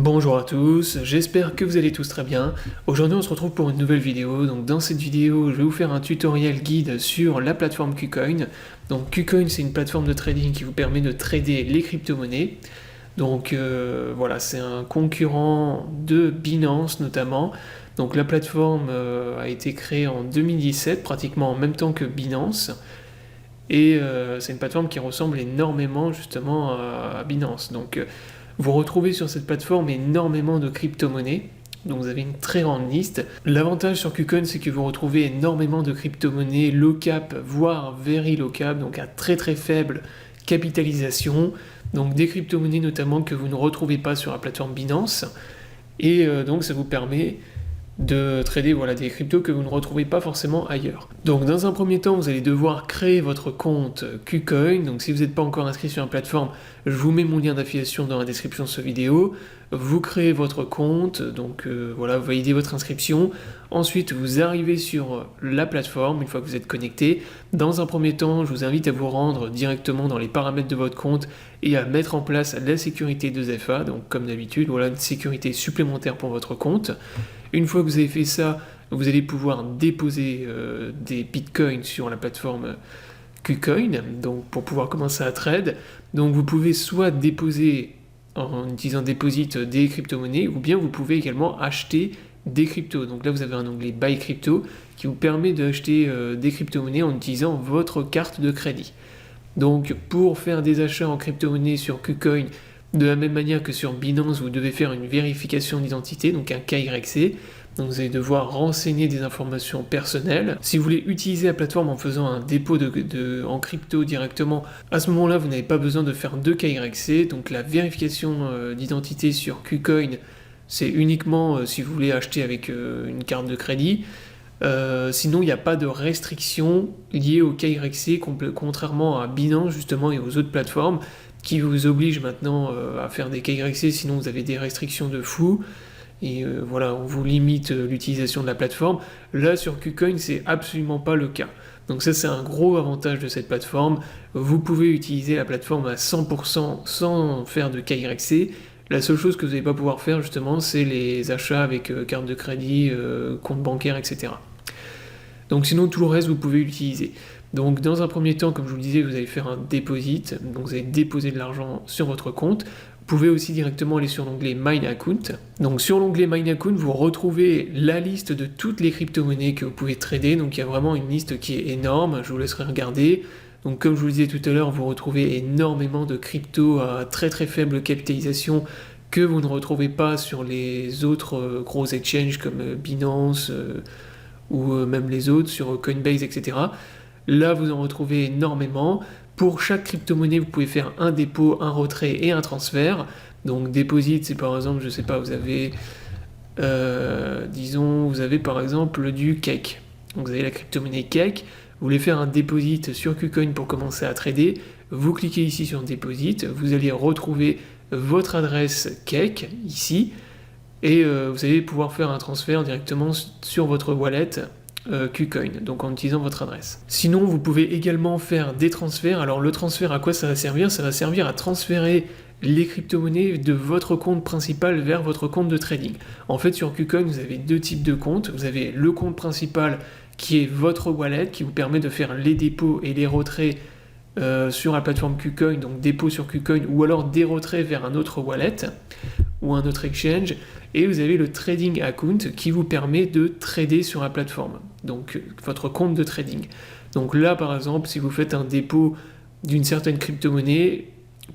Bonjour à tous, j'espère que vous allez tous très bien. Aujourd'hui on se retrouve pour une nouvelle vidéo. Donc dans cette vidéo je vais vous faire un tutoriel guide sur la plateforme KuCoin. Donc KuCoin c'est une plateforme de trading qui vous permet de trader les crypto-monnaies. Donc voilà, c'est un concurrent de Binance notamment. Donc la plateforme a été créée en 2017, pratiquement en même temps que Binance. Et c'est une plateforme qui ressemble énormément justement à Binance. Donc vous retrouvez sur cette plateforme énormément de crypto-monnaies. Donc vous avez une très grande liste. L'avantage sur KuCoin, c'est que vous retrouvez énormément de crypto-monnaies low cap, voire very low cap, donc à très très faible capitalisation. Donc des crypto-monnaies notamment que vous ne retrouvez pas sur la plateforme Binance. Et donc ça vous permet de trader des cryptos que vous ne retrouvez pas forcément ailleurs. Donc dans un premier temps, vous allez devoir créer votre compte KuCoin. Donc si vous n'êtes pas encore inscrit sur la plateforme, je vous mets mon lien d'affiliation dans la description de cette vidéo. Vous créez votre compte, donc vous validez votre inscription. Ensuite, vous arrivez sur la plateforme une fois que vous êtes connecté. Dans un premier temps, je vous invite à vous rendre directement dans les paramètres de votre compte et à mettre en place la sécurité 2FA. Donc comme d'habitude, voilà une sécurité supplémentaire pour votre compte. Une fois que vous avez fait ça, vous allez pouvoir déposer des bitcoins sur la plateforme KuCoin, donc pour pouvoir commencer à trade. Donc vous pouvez soit déposer en utilisant Deposit des crypto-monnaies, ou bien vous pouvez également acheter des cryptos. Donc là vous avez un onglet Buy Crypto qui vous permet d'acheter des crypto-monnaies en utilisant votre carte de crédit. Donc pour faire des achats en crypto-monnaies sur KuCoin, de la même manière que sur Binance, vous devez faire une vérification d'identité, donc un KYC. Donc vous allez devoir renseigner des informations personnelles. Si vous voulez utiliser la plateforme en faisant un dépôt en crypto directement, à ce moment-là, vous n'avez pas besoin de faire de KYC. Donc la vérification d'identité sur KuCoin, c'est uniquement si vous voulez acheter avec une carte de crédit. Sinon, il n'y a pas de restrictions liées au KYC, contrairement à Binance justement et aux autres plateformes qui vous obligent maintenant à faire des KYC, sinon vous avez des restrictions de fou. Et on vous limite l'utilisation de la plateforme. Là, sur KuCoin, c'est absolument pas le cas. Donc ça, c'est un gros avantage de cette plateforme. Vous pouvez utiliser la plateforme à 100% sans faire de KYC. La seule chose que vous n'allez pas pouvoir faire, justement, c'est les achats avec carte de crédit, compte bancaire, etc. Donc sinon, tout le reste, vous pouvez l'utiliser. Donc dans un premier temps, comme je vous le disais, vous allez faire un deposit. Donc vous allez déposer de l'argent sur votre compte. Vous pouvez aussi directement aller sur l'onglet Mine Account. Donc sur l'onglet Mine Account, vous retrouvez la liste de toutes les crypto-monnaies que vous pouvez trader. Donc il y a vraiment une liste qui est énorme, je vous laisserai regarder. Donc comme je vous le disais tout à l'heure, vous retrouvez énormément de cryptos à très très faible capitalisation que vous ne retrouvez pas sur les autres gros exchanges comme Binance ou même les autres, sur Coinbase, etc. Là, vous en retrouvez énormément. Pour chaque crypto-monnaie, vous pouvez faire un dépôt, un retrait et un transfert. Donc, deposit, c'est par exemple, je sais pas, vous avez, vous avez par exemple du Cake. Donc, vous avez la crypto-monnaie Cake. Vous voulez faire un deposit sur KuCoin pour commencer à trader. Vous cliquez ici sur deposit. Vous allez retrouver votre adresse Cake ici. Et vous allez pouvoir faire un transfert directement sur votre wallet KuCoin, donc en utilisant votre adresse. Sinon, vous pouvez également faire des transferts. Alors le transfert, à quoi ça va servir? Ça va servir à transférer les crypto-monnaies de votre compte principal vers votre compte de trading. En fait, sur KuCoin, vous avez deux types de comptes. Vous avez le compte principal qui est votre wallet, qui vous permet de faire les dépôts et les retraits sur la plateforme KuCoin, donc dépôt sur KuCoin, ou alors des retraits vers un autre wallet ou un autre exchange. Et vous avez le trading account qui vous permet de trader sur la plateforme, donc votre compte de trading. Donc là, par exemple, si vous faites un dépôt d'une certaine crypto-monnaie,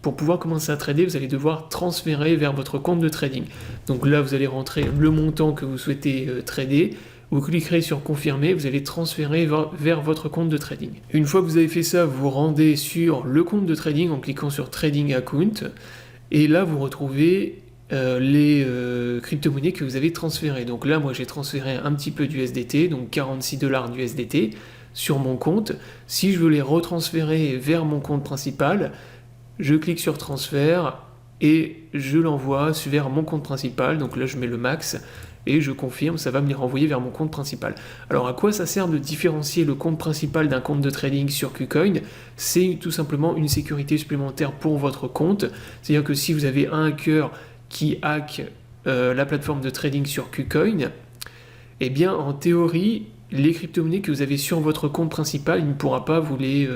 pour pouvoir commencer à trader, vous allez devoir transférer vers votre compte de trading. Donc là, vous allez rentrer le montant que vous souhaitez trader. Vous cliquerez sur confirmer, vous allez transférer vers votre compte de trading. Une fois que vous avez fait ça, vous vous rendez sur le compte de trading en cliquant sur Trading Account. Et là, vous retrouvez les crypto-monnaies que vous avez transférées. Donc là, moi, j'ai transféré un petit peu d'USDT, donc 46 $ d'USDT sur mon compte. Si je veux les retransférer vers mon compte principal, je clique sur transfert et je l'envoie vers mon compte principal. Donc là, je mets le max et je confirme, ça va me les renvoyer vers mon compte principal. Alors à quoi ça sert de différencier le compte principal d'un compte de trading sur KuCoin? C'est tout simplement une sécurité supplémentaire pour votre compte. C'est-à-dire que si vous avez un hacker qui hack la plateforme de trading sur KuCoin, eh bien en théorie, les crypto-monnaies que vous avez sur votre compte principal, il ne pourra pas vous les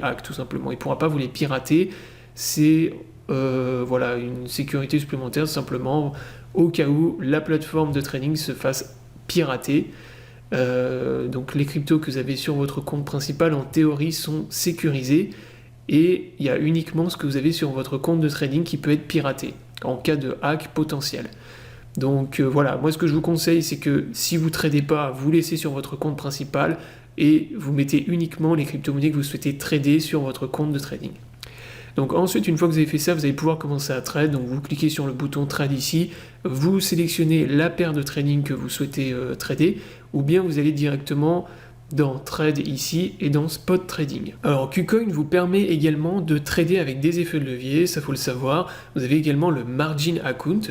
hack tout simplement, il ne pourra pas vous les pirater. C'est voilà, une sécurité supplémentaire simplement au cas où la plateforme de trading se fasse pirater. Donc les cryptos que vous avez sur votre compte principal en théorie sont sécurisés et il y a uniquement ce que vous avez sur votre compte de trading qui peut être piraté en cas de hack potentiel. Donc voilà, moi ce que je vous conseille c'est que si vous ne tradez pas, vous laissez sur votre compte principal et vous mettez uniquement les crypto-monnaies que vous souhaitez trader sur votre compte de trading. Donc ensuite, une fois que vous avez fait ça, vous allez pouvoir commencer à trade. Donc vous cliquez sur le bouton Trade ici, vous sélectionnez la paire de trading que vous souhaitez trader, ou bien vous allez directement dans Trade ici et dans Spot Trading. Alors KuCoin vous permet également de trader avec des effets de levier, ça faut le savoir. Vous avez également le Margin Account,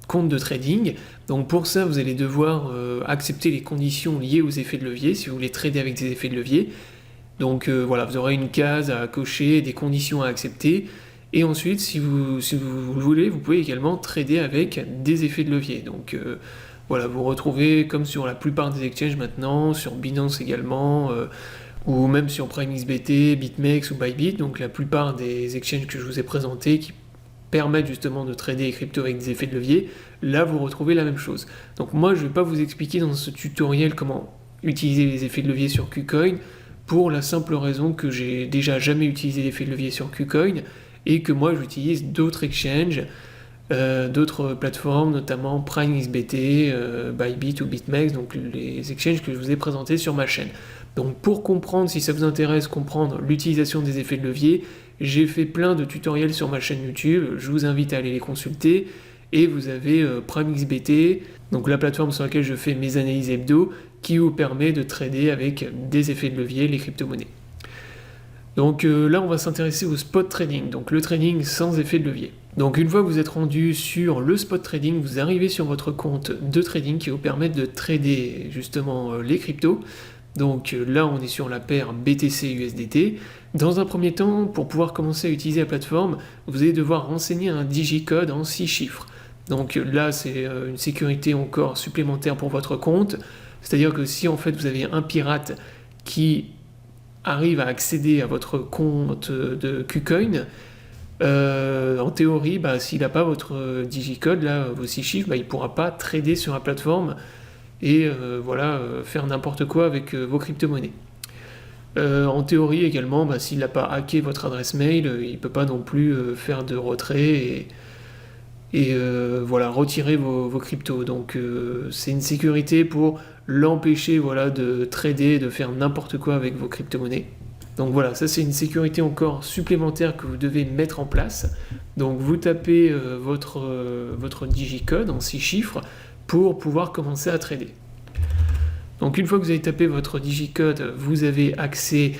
compte de trading. Donc pour ça, vous allez devoir accepter les conditions liées aux effets de levier si vous voulez trader avec des effets de levier. Donc voilà, vous aurez une case à cocher, des conditions à accepter. Et ensuite, si vous le voulez, vous pouvez également trader avec des effets de levier. Donc voilà, vous retrouvez comme sur la plupart des exchanges maintenant, sur Binance également, ou même sur PrimeXBT, BitMEX ou Bybit. Donc la plupart des exchanges que je vous ai présentés qui permettent justement de trader les cryptos avec des effets de levier, là vous retrouvez la même chose. Donc moi je ne vais pas vous expliquer dans ce tutoriel comment utiliser les effets de levier sur KuCoin, pour la simple raison que j'ai déjà jamais utilisé l'effet de levier sur KuCoin et que moi j'utilise d'autres exchanges, d'autres plateformes, notamment PrimeXBT, Bybit ou BitMEX, donc les exchanges que je vous ai présentés sur ma chaîne. Donc pour comprendre, si ça vous intéresse, comprendre l'utilisation des effets de levier, j'ai fait plein de tutoriels sur ma chaîne YouTube, je vous invite à aller les consulter. Et vous avez PrimeXBT, donc la plateforme sur laquelle je fais mes analyses hebdo, qui vous permet de trader avec des effets de levier les crypto-monnaies. Donc là, on va s'intéresser au spot trading, donc le trading sans effet de levier. Donc une fois que vous êtes rendu sur le spot trading, vous arrivez sur votre compte de trading qui vous permet de trader justement les cryptos. Donc là, on est sur la paire BTC-USDT. Dans un premier temps, pour pouvoir commencer à utiliser la plateforme, vous allez devoir renseigner un digicode en 6 chiffres. Donc là, c'est une sécurité encore supplémentaire pour votre compte. C'est-à-dire que si en fait vous avez un pirate qui arrive à accéder à votre compte de KuCoin, en théorie, s'il n'a pas votre digicode, là, vos 6 chiffres, il ne pourra pas trader sur la plateforme et faire n'importe quoi avec vos crypto-monnaies. En théorie également, s'il n'a pas hacké votre adresse mail, il ne peut pas non plus faire de retrait et retirer vos cryptos. Donc c'est une sécurité pour l'empêcher de trader, de faire n'importe quoi avec vos crypto-monnaies. Donc voilà, ça c'est une sécurité encore supplémentaire que vous devez mettre en place. Donc vous tapez votre digicode en 6 chiffres pour pouvoir commencer à trader. Donc une fois que vous avez tapé votre digicode, vous avez accès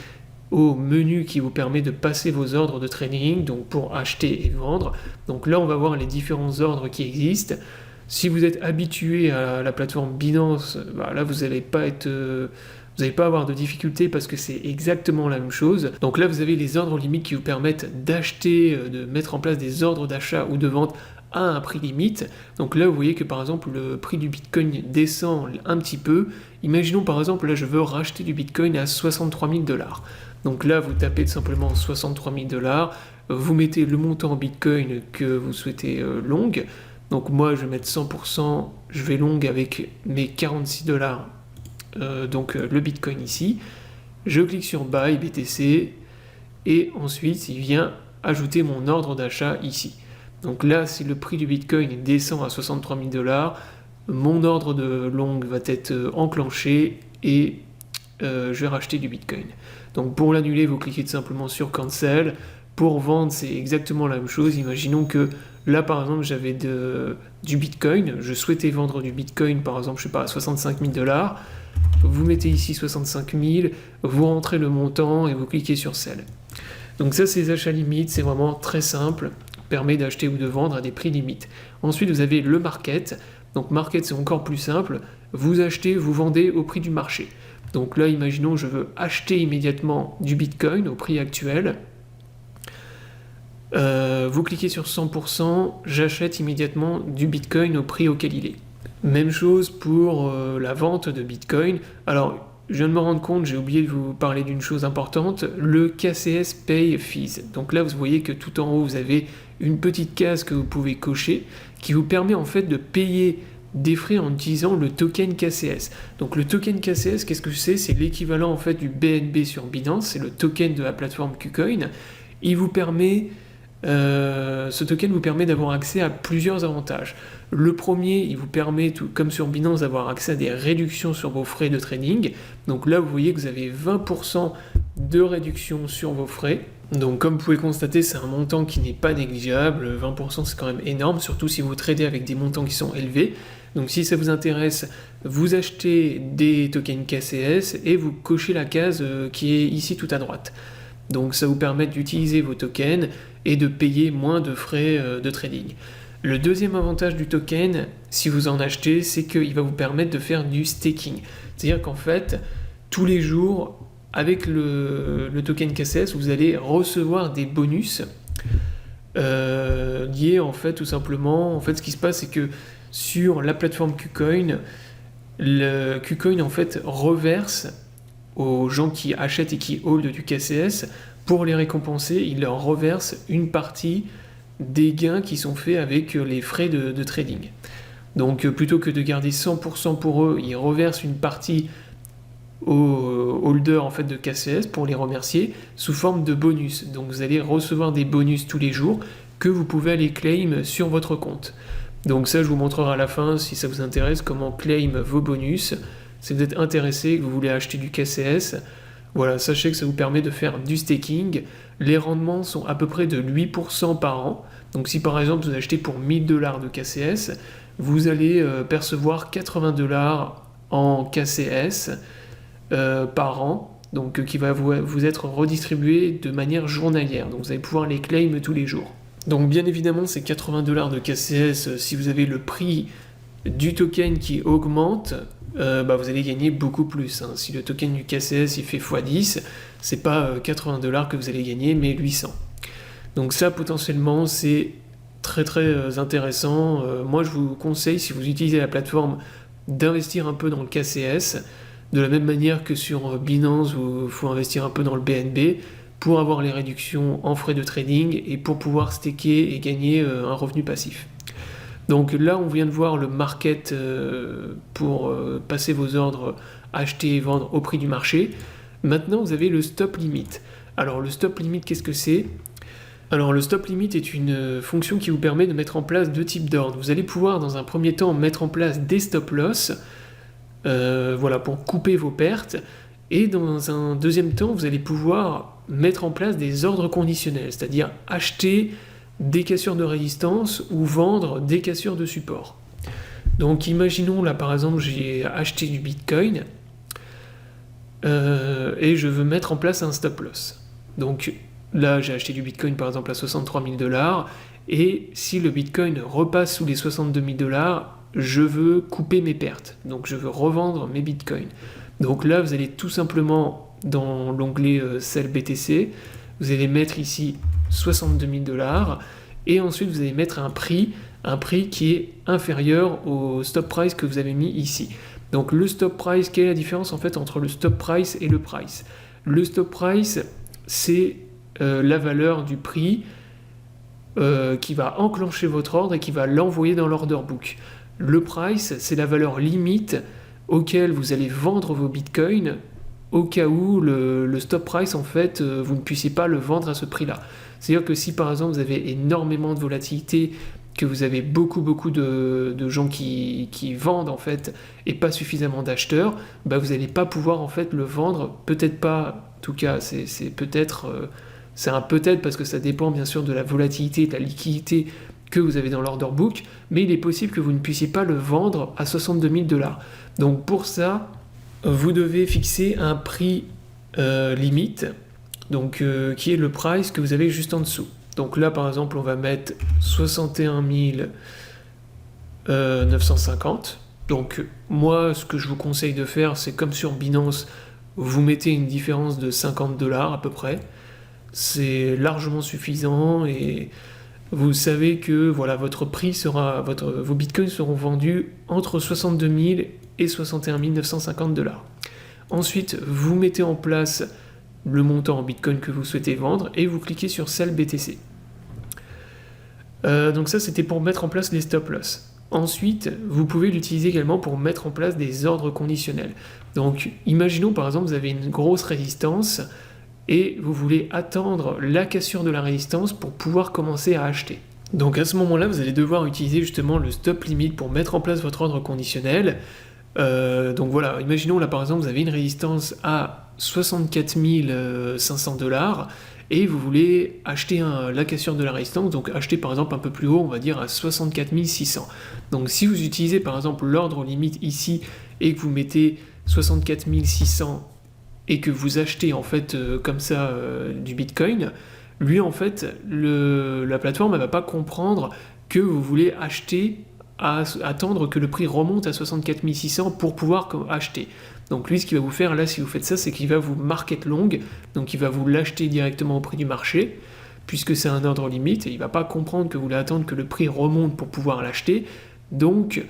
au menu qui vous permet de passer vos ordres de trading, donc pour acheter et vendre. Donc là on va voir les différents ordres qui existent. Si vous êtes habitué à la plateforme Binance, là vous n'allez pas avoir de difficultés parce que c'est exactement la même chose. Donc là vous avez les ordres limites qui vous permettent d'acheter, de mettre en place des ordres d'achat ou de vente à un prix limite. Donc là vous voyez que par exemple le prix du Bitcoin descend un petit peu. Imaginons par exemple là je veux racheter du Bitcoin à 63 000 $. Donc là vous tapez tout simplement 63 000 $, vous mettez le montant en Bitcoin que vous souhaitez long. Donc moi je vais mettre 100%, je vais long avec mes 46 $, donc le Bitcoin ici. Je clique sur Buy BTC et ensuite il vient ajouter mon ordre d'achat ici. Donc là, si le prix du Bitcoin descend à 63 000 $, mon ordre de long va être enclenché et je vais racheter du Bitcoin. Donc pour l'annuler, vous cliquez tout simplement sur Cancel. Pour vendre, c'est exactement la même chose. Imaginons que là, par exemple, j'avais du Bitcoin. Je souhaitais vendre du Bitcoin, par exemple, à 65 000 $. Vous mettez ici 65 000, vous rentrez le montant et vous cliquez sur Sell. Donc ça, c'est les achats limites. C'est vraiment très simple. Permet d'acheter ou de vendre à des prix limites. Ensuite, vous avez le market. Donc market, c'est encore plus simple. Vous achetez, vous vendez au prix du marché. Donc là, imaginons, je veux acheter immédiatement du Bitcoin au prix actuel. Vous cliquez sur 100%, j'achète immédiatement du Bitcoin au prix auquel il est. Même chose pour la vente de Bitcoin. Alors, je viens de me rendre compte, j'ai oublié de vous parler d'une chose importante, le KCS Pay Fees. Donc là, vous voyez que tout en haut, vous avez une petite case que vous pouvez cocher qui vous permet en fait de payer des frais en utilisant le token KCS. Donc le token KCS, qu'est-ce que c'est? C'est l'équivalent en fait du BNB sur Binance, c'est le token de la plateforme KuCoin. Il vous permet ce token vous permet d'avoir accès à plusieurs avantages. Le premier, il vous permet, tout comme sur Binance, d'avoir accès à des réductions sur vos frais de trading. Donc là, vous voyez que vous avez 20% de réduction sur vos frais. Donc comme vous pouvez constater, c'est un montant qui n'est pas négligeable. 20% c'est quand même énorme, surtout si vous tradez avec des montants qui sont élevés. Donc si ça vous intéresse, vous achetez des tokens KCS et vous cochez la case qui est ici tout à droite. Donc ça vous permet d'utiliser vos tokens et de payer moins de frais de trading. Le deuxième avantage du token, si vous en achetez, c'est qu'il va vous permettre de faire du staking. C'est-à-dire qu'en fait, tous les jours, avec le token KCS, vous allez recevoir des bonus liés en fait tout simplement. En fait, ce qui se passe, c'est que sur la plateforme KuCoin, le KuCoin en fait reverse aux gens qui achètent et qui hold du KCS, pour les récompenser, il leur reverse une partie des gains qui sont faits avec les frais de trading. Donc plutôt que de garder 100% pour eux, ils reversent une partie aux holders en fait, de KCS pour les remercier sous forme de bonus. Donc vous allez recevoir des bonus tous les jours que vous pouvez aller claim sur votre compte. Donc ça, je vous montrerai à la fin, si ça vous intéresse, comment claim vos bonus. Si vous êtes intéressé et que vous voulez acheter du KCS, voilà, sachez que ça vous permet de faire du staking. Les rendements sont à peu près de 8% par an. Donc si par exemple vous achetez pour 1000$ de KCS, vous allez percevoir 80$ en KCS par an, donc qui va vous être redistribué de manière journalière. Donc vous allez pouvoir les claim tous les jours. Donc bien évidemment, ces 80$ de KCS, si vous avez le prix du token qui augmente, vous allez gagner beaucoup plus. Hein. Si le token du KCS il fait x10, c'est pas 80$ que vous allez gagner, mais 800. Donc ça, potentiellement, c'est très très intéressant. Moi, je vous conseille, si vous utilisez la plateforme, d'investir un peu dans le KCS, de la même manière que sur Binance, où il faut investir un peu dans le BNB, pour avoir les réductions en frais de trading et pour pouvoir staker et gagner un revenu passif. Donc là, on vient de voir le market pour passer vos ordres, acheter et vendre au prix du marché. Maintenant, vous avez le stop limit. Alors le stop limit, qu'est-ce que c'est ? Alors le stop limit est une fonction qui vous permet de mettre en place deux types d'ordres. Vous allez pouvoir dans un premier temps mettre en place des stop loss, pour couper vos pertes. Et dans un deuxième temps, vous allez pouvoir mettre en place des ordres conditionnels, c'est-à-dire acheter des cassures de résistance ou vendre des cassures de support. Donc imaginons là par exemple j'ai acheté du Bitcoin et je veux mettre en place un stop loss. Donc là j'ai acheté du Bitcoin par exemple à 63 000$ et si le Bitcoin repasse sous les 62 000$, je veux couper mes pertes. Donc je veux revendre mes Bitcoins. Donc là vous allez tout simplement dans l'onglet Sell BTC, vous allez mettre ici 62 000$ et ensuite vous allez mettre un prix qui est inférieur au stop price que vous avez mis ici. Donc le stop price, quelle est la différence en fait entre le stop price et le price ? Le stop price, c'est la valeur du prix qui va enclencher votre ordre et qui va l'envoyer dans l'order book. Le price, c'est la valeur limite auquel vous allez vendre vos bitcoins au cas où le stop price, en fait, vous ne puissiez pas le vendre à ce prix-là. C'est-à-dire que si, par exemple, vous avez énormément de volatilité, que vous avez beaucoup de gens qui vendent, en fait, et pas suffisamment d'acheteurs, vous n'allez pas pouvoir, en fait, le vendre. Peut-être pas, en tout cas, c'est peut-être... c'est un peut-être parce que ça dépend, bien sûr, de la volatilité, de la liquidité que vous avez dans l'order book, mais il est possible que vous ne puissiez pas le vendre à 62 000$. Donc, pour ça... vous devez fixer un prix limite, donc qui est le price que vous avez juste en dessous. Donc là, par exemple, on va mettre 61 950. Donc moi, ce que je vous conseille de faire, c'est comme sur Binance, vous mettez une différence de $50 à peu près. c'est largement suffisant et vous savez que voilà, votre prix sera, vos bitcoins seront vendus entre 62 000 et 61 950 $. Ensuite, vous mettez en place le montant en bitcoin que vous souhaitez vendre et vous cliquez sur Sell BTC. Donc ça, c'était pour mettre en place les stop loss. Ensuite, vous pouvez l'utiliser également pour mettre en place des ordres conditionnels. Donc, imaginons par exemple, vous avez une grosse résistance et vous voulez attendre la cassure de la résistance pour pouvoir commencer à acheter. Donc à ce moment-là, vous allez devoir utiliser justement le stop limit pour mettre en place votre ordre conditionnel. Donc voilà, imaginons là par exemple, vous avez une résistance à 64 500 $ et vous voulez acheter la cassure de la résistance, donc acheter par exemple un peu plus haut, on va dire à 64 600. Donc si vous utilisez par exemple l'ordre limite ici et que vous mettez 64 600 et que vous achetez en fait comme ça du Bitcoin, lui en fait, la plateforme elle va pas comprendre que vous voulez acheter à attendre que le prix remonte à 64 600 pour pouvoir acheter. Donc lui, ce qu'il va vous faire là, si vous faites ça, c'est qu'il va vous market long, donc il va vous l'acheter directement au prix du marché, puisque c'est un ordre limite, et il ne va pas comprendre que vous voulez attendre que le prix remonte pour pouvoir l'acheter. Donc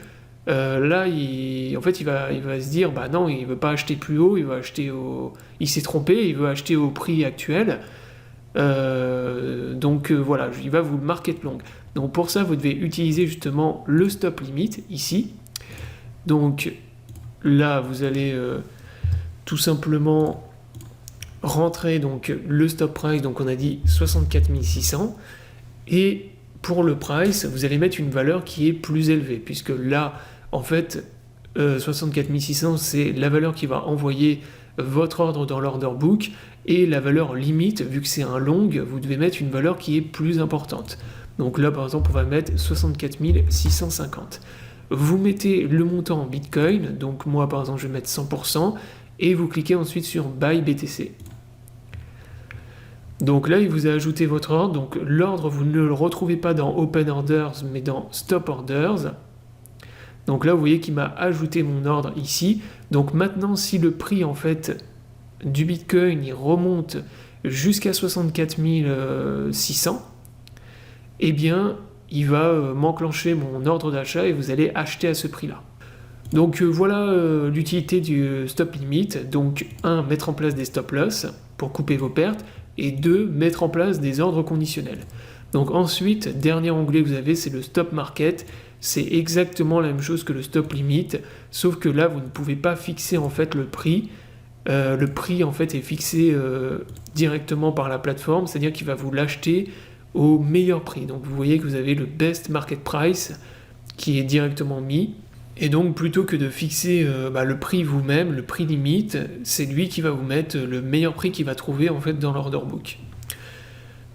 là, il va se dire, bah non, il ne veut pas acheter plus haut, il s'est trompé, il veut acheter au prix actuel. Voilà, il va vous market long. Donc pour ça, vous devez utiliser justement le stop limit ici. Donc là, vous allez tout simplement rentrer donc le stop price, donc on a dit 64 600, et pour le price, vous allez mettre une valeur qui est plus élevée, puisque là, en fait, 64 600, c'est la valeur qui va envoyer votre ordre dans l'order book, et la valeur limite, vu que c'est un long, vous devez mettre une valeur qui est plus importante. Donc là, par exemple, on va mettre 64 650. Vous mettez le montant en Bitcoin, donc moi, par exemple, je vais mettre 100%, et vous cliquez ensuite sur Buy BTC. Donc là, il vous a ajouté votre ordre, donc l'ordre, vous ne le retrouvez pas dans Open Orders, mais dans Stop Orders. Donc là, vous voyez qu'il m'a ajouté mon ordre ici. Donc maintenant, si le prix, en fait, du Bitcoin, il remonte jusqu'à 64 600, eh bien, il va m'enclencher mon ordre d'achat et vous allez acheter à ce prix-là. Donc voilà l'utilité du stop limit. Donc 1, mettre en place des stop loss pour couper vos pertes, et 2, mettre en place des ordres conditionnels. Donc ensuite, dernier onglet que vous avez, c'est le stop market. C'est exactement la même chose que le stop limit, sauf que là, vous ne pouvez pas fixer en fait le prix. Le prix en fait est fixé directement par la plateforme, c'est-à-dire qu'il va vous l'acheter au meilleur prix. Donc vous voyez que vous avez le best market price qui est directement mis. Et donc plutôt que de fixer le prix vous-même, le prix limite, c'est lui qui va vous mettre le meilleur prix qu'il va trouver en fait dans l'order book.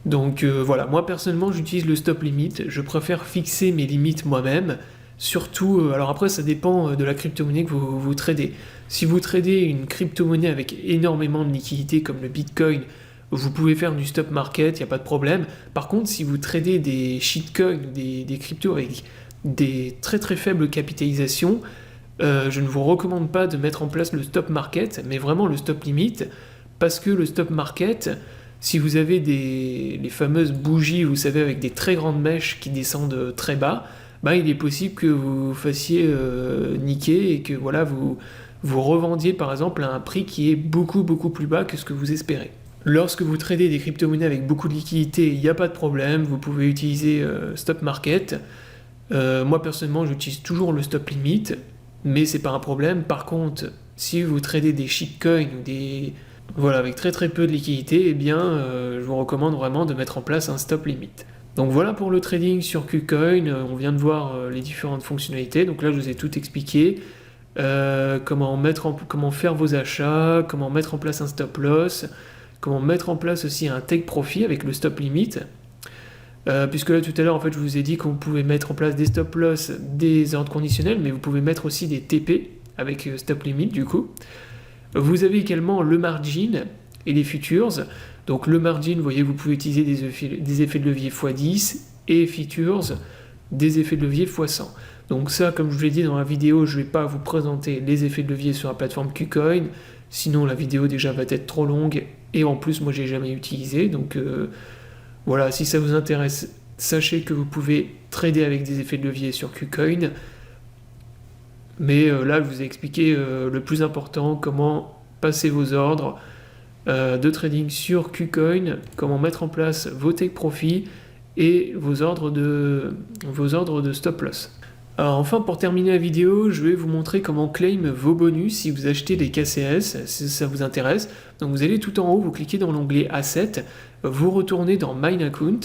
Donc voilà, moi personnellement j'utilise le stop limit, je préfère fixer mes limites moi-même, surtout, alors après ça dépend de la crypto-monnaie que vous tradez. Si vous tradez une crypto-monnaie avec énormément de liquidités comme le Bitcoin, vous pouvez faire du stop market, il n'y a pas de problème. Par contre, si vous tradez des shitcoins, des cryptos avec des très très faibles capitalisations, je ne vous recommande pas de mettre en place le stop market, mais vraiment le stop limit, parce que le stop market, si vous avez les fameuses bougies, vous savez, avec des très grandes mèches qui descendent très bas, il est possible que vous fassiez niquer et que voilà, vous revendiez par exemple à un prix qui est beaucoup beaucoup plus bas que ce que vous espérez. Lorsque vous tradez des crypto-monnaies avec beaucoup de liquidités, il n'y a pas de problème, vous pouvez utiliser stop market. Moi personnellement, j'utilise toujours le stop limit, mais c'est pas un problème. Par contre, si vous tradez des shitcoins ou avec très très peu de liquidités, eh bien, je vous recommande vraiment de mettre en place un stop limit. Donc voilà pour le trading sur KuCoin. On vient de voir les différentes fonctionnalités. Donc là, je vous ai tout expliqué. Comment faire vos achats, comment mettre en place un stop loss, comment mettre en place aussi un take profit avec le stop limit. Puisque là tout à l'heure en fait je vous ai dit qu'on pouvait mettre en place des stop loss, des ordres conditionnels, mais vous pouvez mettre aussi des TP avec stop limit du coup. Vous avez également le margin et les futures. Donc le margin, vous voyez, vous pouvez utiliser des effets de levier x10 et futures des effets de levier x100. Donc ça, comme je vous l'ai dit dans la vidéo, je ne vais pas vous présenter les effets de levier sur la plateforme KuCoin. sinon la vidéo déjà va être trop longue, et en plus moi j'ai jamais utilisé, donc voilà, si ça vous intéresse, sachez que vous pouvez trader avec des effets de levier sur KuCoin, mais là je vous ai expliqué le plus important, comment passer vos ordres de trading sur KuCoin, comment mettre en place vos take profit et vos ordres de stop loss. Alors enfin, pour terminer la vidéo, je vais vous montrer comment claim vos bonus si vous achetez des KCS, si ça vous intéresse. Donc vous allez tout en haut, vous cliquez dans l'onglet Asset, vous retournez dans Mine Account.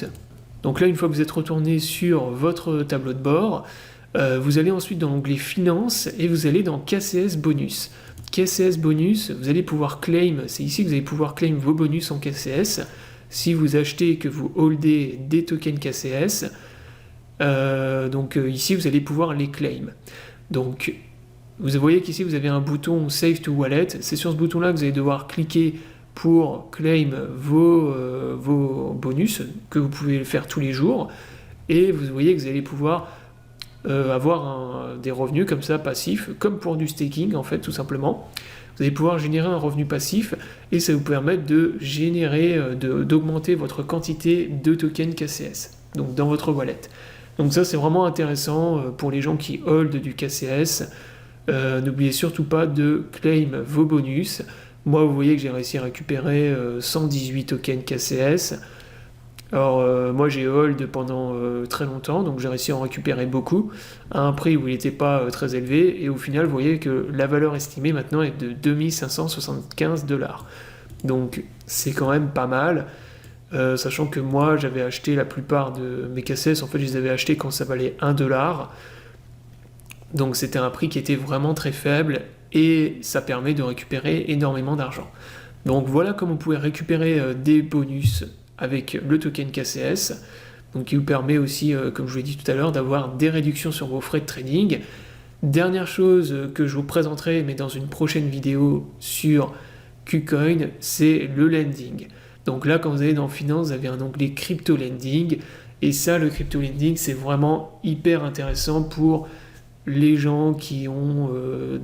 Donc là, une fois que vous êtes retourné sur votre tableau de bord, vous allez ensuite dans l'onglet Finance et vous allez dans KCS Bonus. KCS Bonus, vous allez pouvoir claim, c'est ici que vous allez pouvoir claim vos bonus en KCS. Si vous achetez et que vous holdez des tokens KCS, donc ici vous allez pouvoir les claim. Donc vous voyez qu'ici vous avez un bouton Save to Wallet, c'est sur ce bouton là que vous allez devoir cliquer pour claim vos bonus que vous pouvez faire tous les jours, et vous voyez que vous allez pouvoir avoir des revenus comme ça passifs, comme pour du staking en fait tout simplement. Vous allez pouvoir générer un revenu passif et ça vous permet de générer, d'augmenter votre quantité de tokens KCS, donc dans votre wallet. Donc ça c'est vraiment intéressant pour les gens qui hold du KCS. N'oubliez surtout pas de claim vos bonus. Moi vous voyez que j'ai réussi à récupérer 118 tokens KCS. Alors moi j'ai hold pendant très longtemps, donc j'ai réussi à en récupérer beaucoup, à un prix où il n'était pas très élevé, et au final vous voyez que la valeur estimée maintenant est de 2575 $. Donc c'est quand même pas mal. Sachant que moi j'avais acheté la plupart de mes KCS, en fait je les avais achetés quand ça valait 1 $, donc c'était un prix qui était vraiment très faible, et ça permet de récupérer énormément d'argent. Donc voilà comment vous pouvez récupérer des bonus avec le token KCS, donc qui vous permet aussi, comme je vous l'ai dit tout à l'heure, d'avoir des réductions sur vos frais de trading. Dernière chose que je vous présenterai, mais dans une prochaine vidéo sur KuCoin, c'est le lending. Donc là, quand vous allez dans Finance, vous avez un onglet Crypto Lending, et ça, le Crypto Lending, c'est vraiment hyper intéressant pour les gens qui ont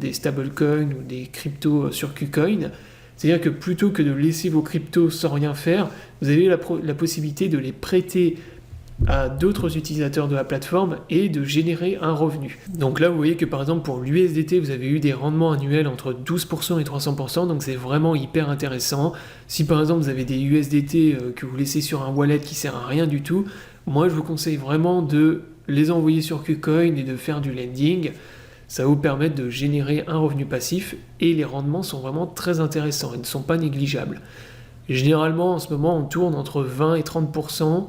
des stablecoins ou des cryptos sur KuCoin. C'est-à-dire que plutôt que de laisser vos cryptos sans rien faire, vous avez la possibilité de les prêter à d'autres utilisateurs de la plateforme et de générer un revenu. Donc là, vous voyez que par exemple pour l'USDT, vous avez eu des rendements annuels entre 12% et 300%, donc c'est vraiment hyper intéressant. Si par exemple vous avez des USDT que vous laissez sur un wallet qui sert à rien du tout, moi je vous conseille vraiment de les envoyer sur KuCoin et de faire du lending. Ça va vous permettre de générer un revenu passif, et les rendements sont vraiment très intéressants, ils ne sont pas négligeables. Généralement en ce moment on tourne entre 20 et 30%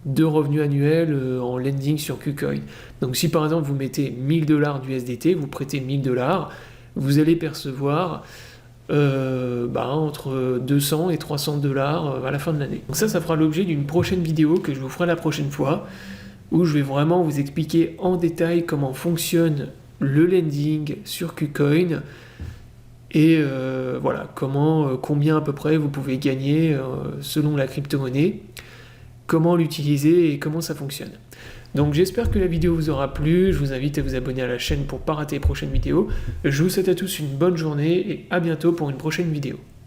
de revenus annuels en lending sur KuCoin. Donc si par exemple vous mettez 1000 $ d'USDT, vous prêtez 1000 $, vous allez percevoir entre 200 et 300 $ à la fin de l'année. Donc ça fera l'objet d'une prochaine vidéo que je vous ferai la prochaine fois, où je vais vraiment vous expliquer en détail comment fonctionne le lending sur KuCoin, et voilà, combien à peu près vous pouvez gagner selon la crypto-monnaie, comment l'utiliser et comment ça fonctionne. Donc j'espère que la vidéo vous aura plu, je vous invite à vous abonner à la chaîne pour ne pas rater les prochaines vidéos. Je vous souhaite à tous une bonne journée et à bientôt pour une prochaine vidéo.